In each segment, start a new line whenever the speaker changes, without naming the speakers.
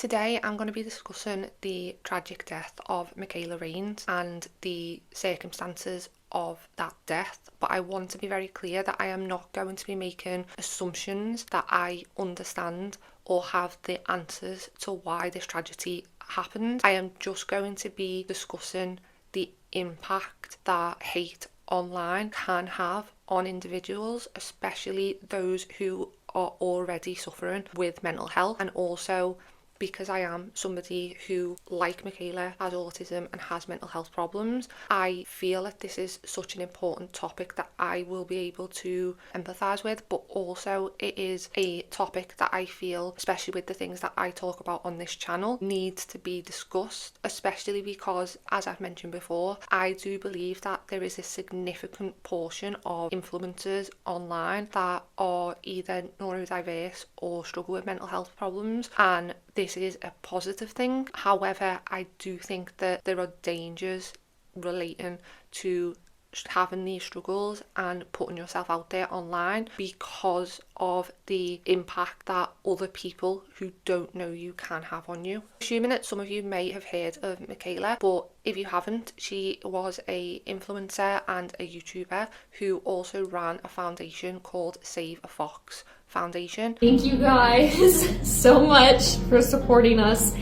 Today I'm going to be discussing the tragic death of Michaela Reans and the circumstances of that death, but I want to be very clear that I am not going to be making assumptions that I understand or have the answers to why this tragedy happened. I am just going to be discussing the impact that hate online can have on individuals, especially those who are already suffering with mental health, and also because I am somebody who, like Michaela, has autism and has mental health problems, I feel that this is such an important topic that I will be able to empathise with, but also it is a topic that I feel, especially with the things that I talk about on this channel, needs to be discussed, especially because, as I've mentioned before, I do believe that there is a significant portion of influencers online that are either neurodiverse or struggle with mental health problems, and this is a positive thing. However, I do think that there are dangers relating to having these struggles and putting yourself out there online because of the impact that other people who don't know you can have on you. Assuming that some of you may have heard of Michaela, but if you haven't, she was a influencer and a YouTuber who also ran a foundation called Save a Fox Foundation.
Thank you guys so much for supporting us.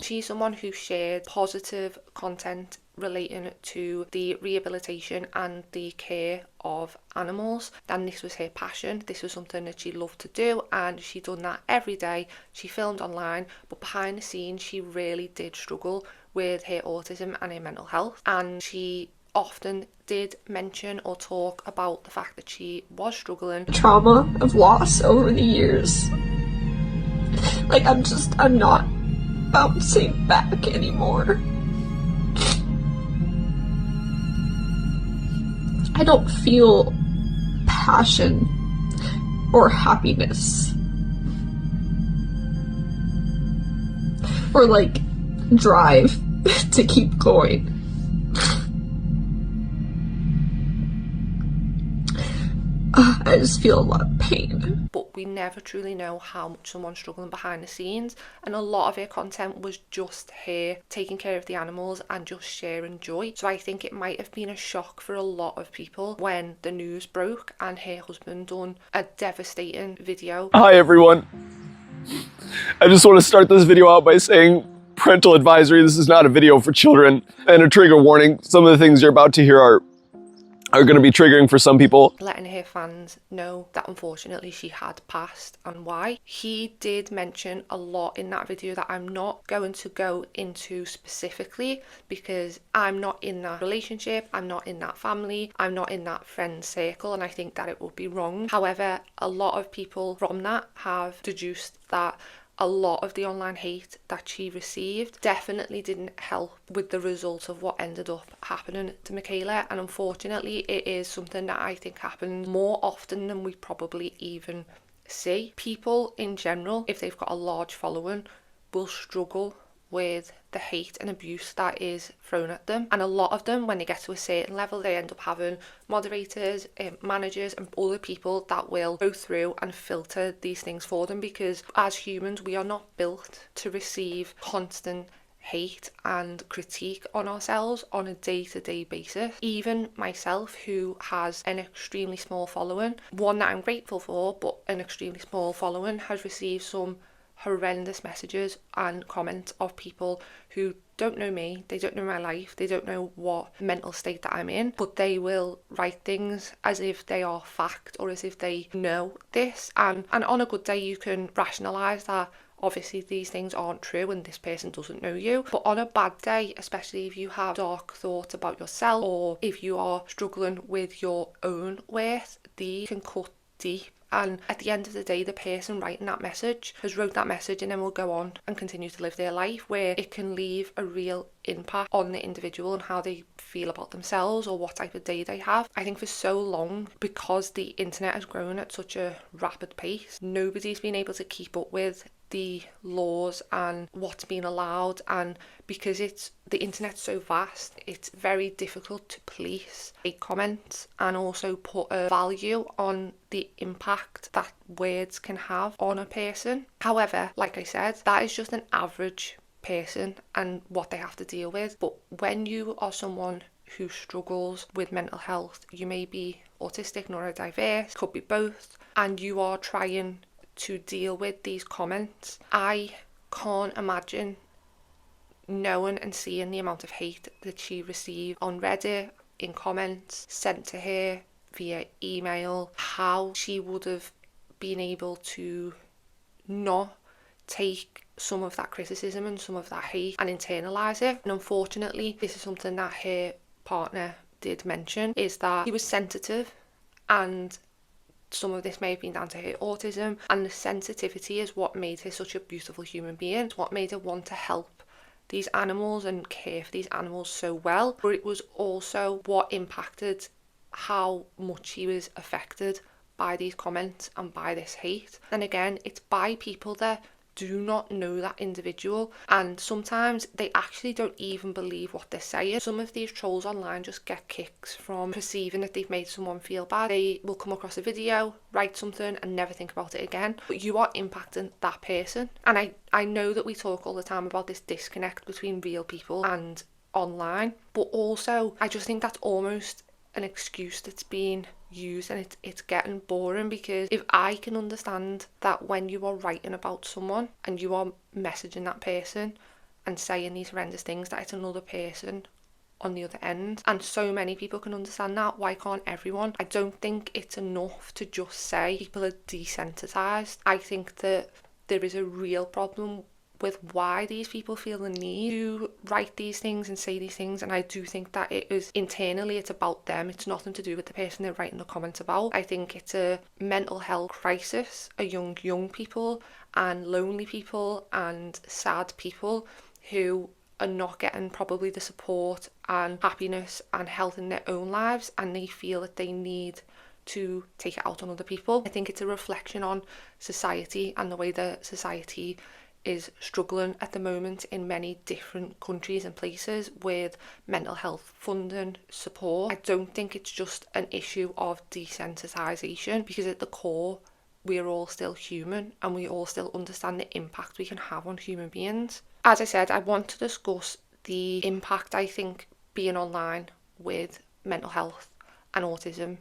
She's someone who shared positive content relating to the rehabilitation and the care of animals, and this was her passion. This was something that she loved to do, and she done that every day. She filmed online, but behind the scenes she really did struggle with her autism and her mental health, and she often did mention or talk about the fact that she was struggling.
Trauma of loss over the years. Like, I'm not bouncing back anymore. I don't feel passion or happiness or like drive to keep going. I just feel a lot of pain.
But we never truly know how much someone's struggling behind the scenes, and a lot of her content was just her taking care of the animals and just sharing joy. So I think it might have been a shock for a lot of people when the news broke and her husband done a devastating video.
Hi everyone. I just want to start this video out by saying parental advisory, this is not a video for children, and a trigger warning. Some of the things you're about to hear are going to be triggering for some people.
Letting her fans know that unfortunately she had passed and why. He did mention a lot in that video that I'm not going to go into specifically because I'm not in that relationship, I'm not in that family, I'm not in that friend circle, and I think that it would be wrong. However, a lot of people from that have deduced that a lot of the online hate that she received definitely didn't help with the result of what ended up happening to Michaela, and unfortunately it is something that I think happens more often than we probably even see. People in general, if they've got a large following, will struggle with the hate and abuse that is thrown at them, and a lot of them, when they get to a certain level, they end up having moderators, managers and other people that will go through and filter these things for them, because as humans we are not built to receive constant hate and critique on ourselves on a day-to-day basis. Even myself, who has an extremely small following, one that I'm grateful for, but an extremely small following, has received some horrendous messages and comments of people who don't know me, they don't know my life, they don't know what mental state that I'm in, but they will write things as if they are fact or as if they know this, and on a good day you can rationalise that obviously these things aren't true and this person doesn't know you, but on a bad day, especially if you have dark thoughts about yourself or if you are struggling with your own worth, these can cut deep. And at the end of the day, the person writing that message has wrote that message and then will go on and continue to live their life, where it can leave a real impact on the individual and how they feel about themselves or what type of day they have. I think for so long, because the internet has grown at such a rapid pace, nobody's been able to keep up with the laws and what's being allowed, and because the internet's so vast, it's very difficult to police hate comments and also put a value on the impact that words can have on a person. However, like I said, that is just an average person and what they have to deal with. But when you are someone who struggles with mental health, you may be autistic, neurodiverse, could be both, and you are trying to deal with these comments, I can't imagine knowing and seeing the amount of hate that she received on Reddit, in comments, sent to her via email, how she would have been able to not take some of that criticism and some of that hate and internalise it. And unfortunately, this is something that her partner did mention, is that he was sensitive, and some of this may have been down to her autism, and the sensitivity is what made her such a beautiful human being. It's what made her want to help these animals and care for these animals so well. But it was also what impacted how much she was affected by these comments and by this hate. And again, it's by people that do not know that individual, and sometimes they actually don't even believe what they're saying. Some of these trolls online just get kicks from perceiving that they've made someone feel bad. They will come across a video, write something and never think about it again, but you are impacting that person. And I know that we talk all the time about this disconnect between real people and online, but also I just think that's almost an excuse that's being used, and it's getting boring, because if I can understand that when you are writing about someone and you are messaging that person and saying these horrendous things, that it's another person on the other end, and so many people can understand that, why can't everyone? I don't think it's enough to just say people are desensitized. I think that there is a real problem with why these people feel the need to write these things and say these things, and I do think that it is internally, it's about them. It's nothing to do with the person they're writing the comments about. I think it's a mental health crisis, a young people and lonely people and sad people who are not getting probably the support and happiness and health in their own lives, and they feel that they need to take it out on other people. I think it's a reflection on society and the way that society is struggling at the moment in many different countries and places with mental health funding support. I don't think it's just an issue of desensitisation, because at the core we're all still human and we all still understand the impact we can have on human beings. As I said, I want to discuss the impact I think being online with mental health and autism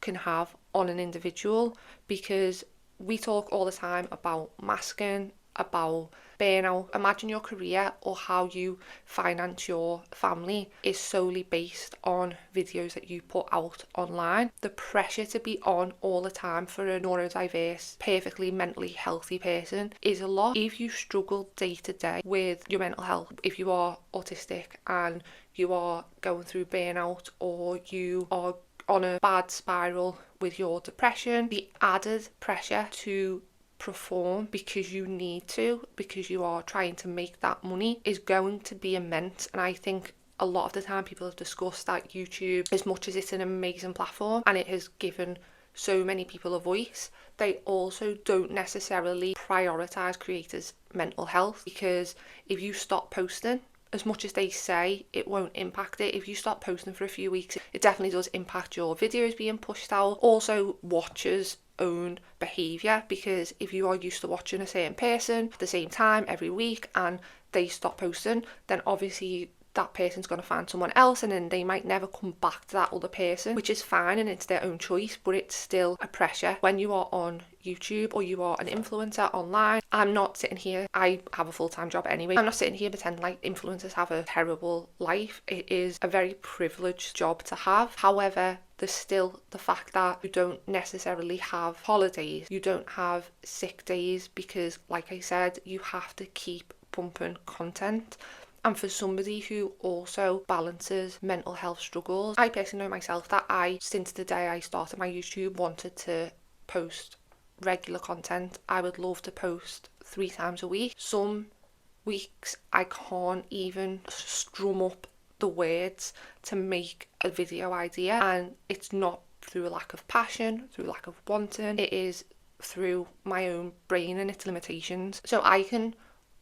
can have on an individual, because we talk all the time about masking, about burnout. Imagine your career or how you finance your family is solely based on videos that you put out online. The pressure to be on all the time for a neurodiverse, perfectly mentally healthy person is a lot. If you struggle day to day with your mental health, if you are autistic and you are going through burnout, or you are on a bad spiral with your depression, the added pressure to perform because you need to, because you are trying to make that money, is going to be immense. And I think a lot of the time people have discussed that YouTube, as much as it's an amazing platform and it has given so many people a voice, they also don't necessarily prioritise creators' mental health, because if you stop posting, as much as they say it won't impact it, if you stop posting for a few weeks, it definitely does impact your videos being pushed out. Also, watchers' own behaviour, because if you are used to watching a certain person at the same time every week and they stop posting, then obviously that person's going to find someone else, and then they might never come back to that other person, which is fine and it's their own choice, but it's still a pressure when you are on YouTube or you are an influencer online. I'm not sitting here, I have a full-time job anyway, I'm not sitting here pretending like influencers have a terrible life. It is a very privileged job to have. However, there's still the fact that you don't necessarily have holidays, you don't have sick days, because like I said, you have to keep pumping content. And for somebody who also balances mental health struggles, I personally know myself that since the day I started my YouTube, wanted to post regular content. I would love to post 3 times a week. Some weeks I can't even strum up the words to make a video idea, and it's not through a lack of passion, through lack of wanting. It is through my own brain and its limitations. So I can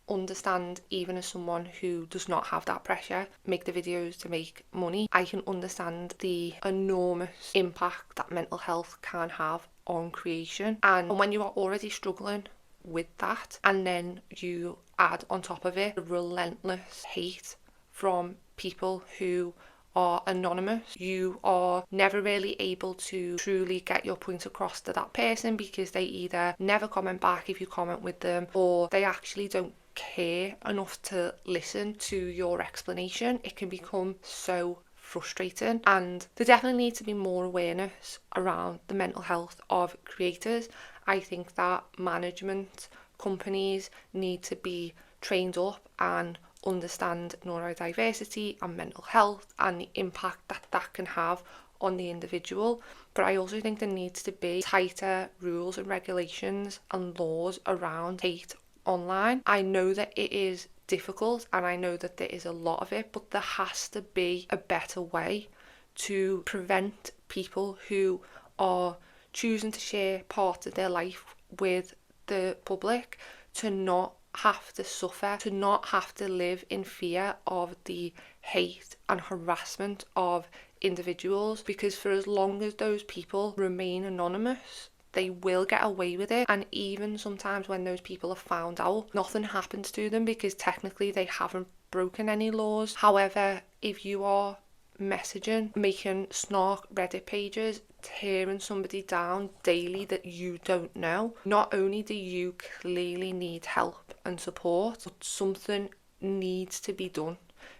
understand, even as someone who does not have that pressure, make the videos to make money, I can understand the enormous impact that mental health can have on creation. And when you are already struggling with that, and then you add on top of it the relentless hate from people who are anonymous, you are never really able to truly get your point across to that person, because they either never comment back if you comment with them, or they actually don't care enough to listen to your explanation. It can become so frustrating, and there definitely needs to be more awareness around the mental health of creators. I think that management companies need to be trained up and understand neurodiversity and mental health and the impact that that can have on the individual. But I also think there needs to be tighter rules and regulations and laws around hate online. I know that it is difficult and I know that there is a lot of it, but there has to be a better way to prevent people who are choosing to share parts of their life with the public to not have to suffer, to not have to live in fear of the hate and harassment of individuals, because for as long as those people remain anonymous, they will get away with it. And even sometimes when those people are found out, nothing happens to them because technically they haven't broken any laws. However, if you are messaging, making snark Reddit pages, tearing somebody down daily that you don't know, not only do you clearly need help and support, but something needs to be done,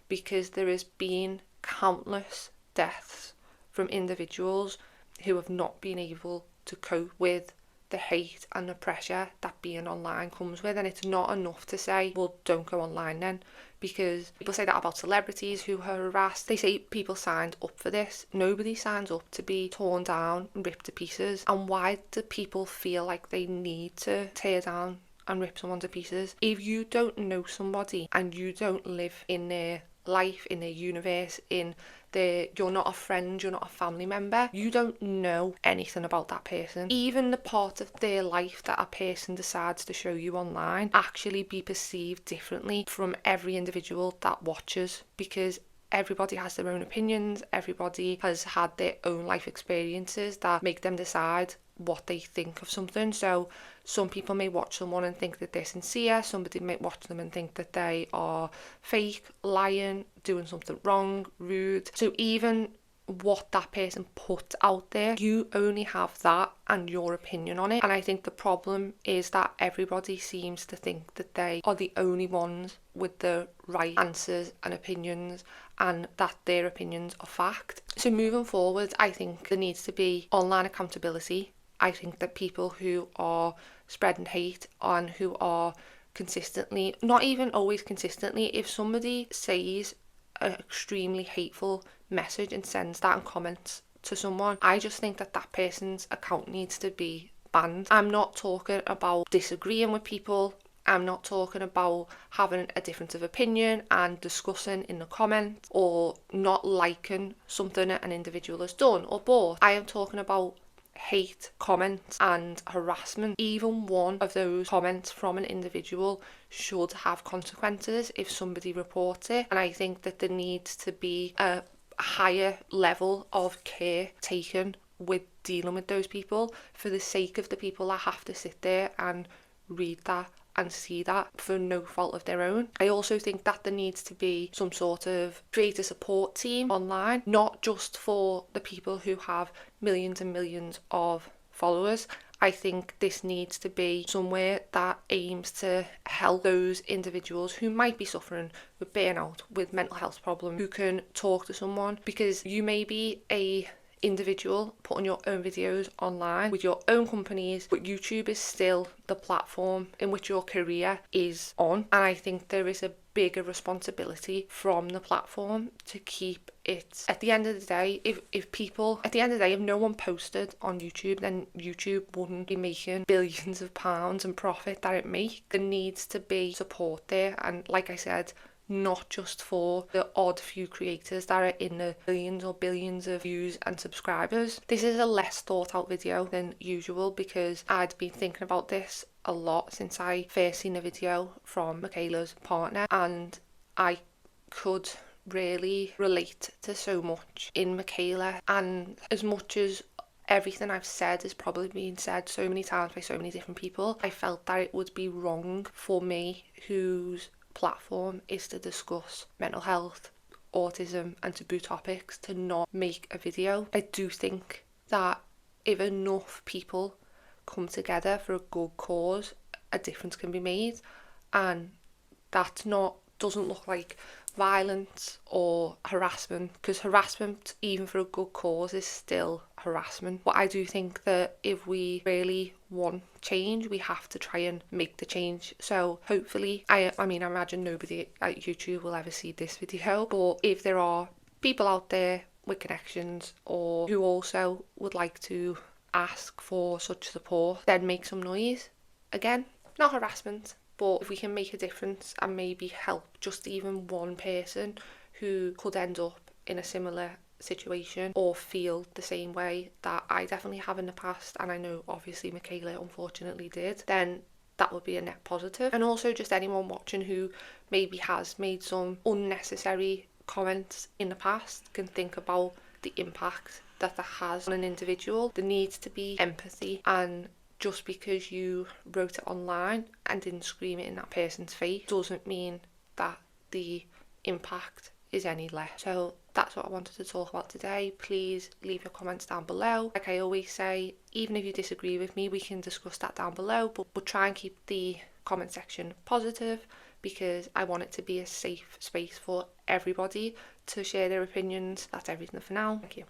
because there has been countless deaths from individuals who have not been able to cope with the hate and the pressure that being online comes with. And it's not enough to say, well, don't go online then, because people say that about celebrities who are harassed. They say people signed up for this. Nobody signs up to be torn down and ripped to pieces. And why do people feel like they need to tear down and rip someone to pieces? If you don't know somebody and you don't live in their life, in their universe, you're not a friend, you're not a family member, you don't know anything about that person. Even the part of their life that a person decides to show you online actually be perceived differently from every individual that watches, because everybody has their own opinions, everybody has had their own life experiences that make them decide what they think of something. So some people may watch someone and think that they're sincere, somebody might watch them and think that they are fake, lying, doing something wrong, rude. So even what that person put out there, you only have that and your opinion on it. And I think the problem is that everybody seems to think that they are the only ones with the right answers and opinions, and that their opinions are fact. So moving forward, I think there needs to be online accountability. I think that people who are spreading hate and who are consistently, not even always consistently, if somebody says an extremely hateful message and sends that in comments to someone, I just think that that person's account needs to be banned. I'm not talking about disagreeing with people. I'm not talking about having a difference of opinion and discussing in the comments, or not liking something that an individual has done, or both. I am talking about hate comments and harassment. Even one of those comments from an individual should have consequences if somebody reports it. And I think that there needs to be a higher level of care taken with dealing with those people, for the sake of the people that have to sit there and read that and see that for no fault of their own. I also think that there needs to be some sort of creator support team online, not just for the people who have millions and millions of followers. I think this needs to be somewhere that aims to help those individuals who might be suffering with burnout, with mental health problems, who can talk to someone, because you may be a individual putting your own videos online with your own companies, but YouTube is still the platform in which your career is on. And I think there is a bigger responsibility from the platform to keep it, at the end of the day, if no one posted on YouTube, then YouTube wouldn't be making billions of pounds in profit that it makes. There needs to be support there, and like I said, not just for the odd few creators that are in the millions or billions of views and subscribers. This is a less thought out video than usual because I'd been thinking about this a lot since I first seen a video from Michaela's partner, and I could really relate to so much in Michaela. And as much as everything I've said has probably been said so many times by so many different people, I felt that it would be wrong for me, whose platform is to discuss mental health, autism and taboo topics, to not make a video. I do think that if enough people come together for a good cause, a difference can be made, and that's not, doesn't look like violence or harassment, because harassment, even for a good cause, is still harassment. But I do think that if we really want change, we have to try and make the change. So hopefully, I mean, I imagine nobody at YouTube will ever see this video, but if there are people out there with connections or who also would like to ask for such support, then make some noise. Again, not harassment, but if we can make a difference and maybe help just even one person who could end up in a similar situation or feel the same way that I definitely have in the past, and I know obviously Michaela unfortunately did, then that would be a net positive. And also just anyone watching who maybe has made some unnecessary comments in the past can think about the impact that has on an individual. There needs to be empathy, and just because you wrote it online and didn't scream it in that person's face doesn't mean that the impact is any less. So that's what I wanted to talk about today. Please leave your comments down below. Like I always say, even if you disagree with me, we can discuss that down below, but we'll try and keep the comment section positive because I want it to be a safe space for everybody to share their opinions. That's everything for now. Thank you.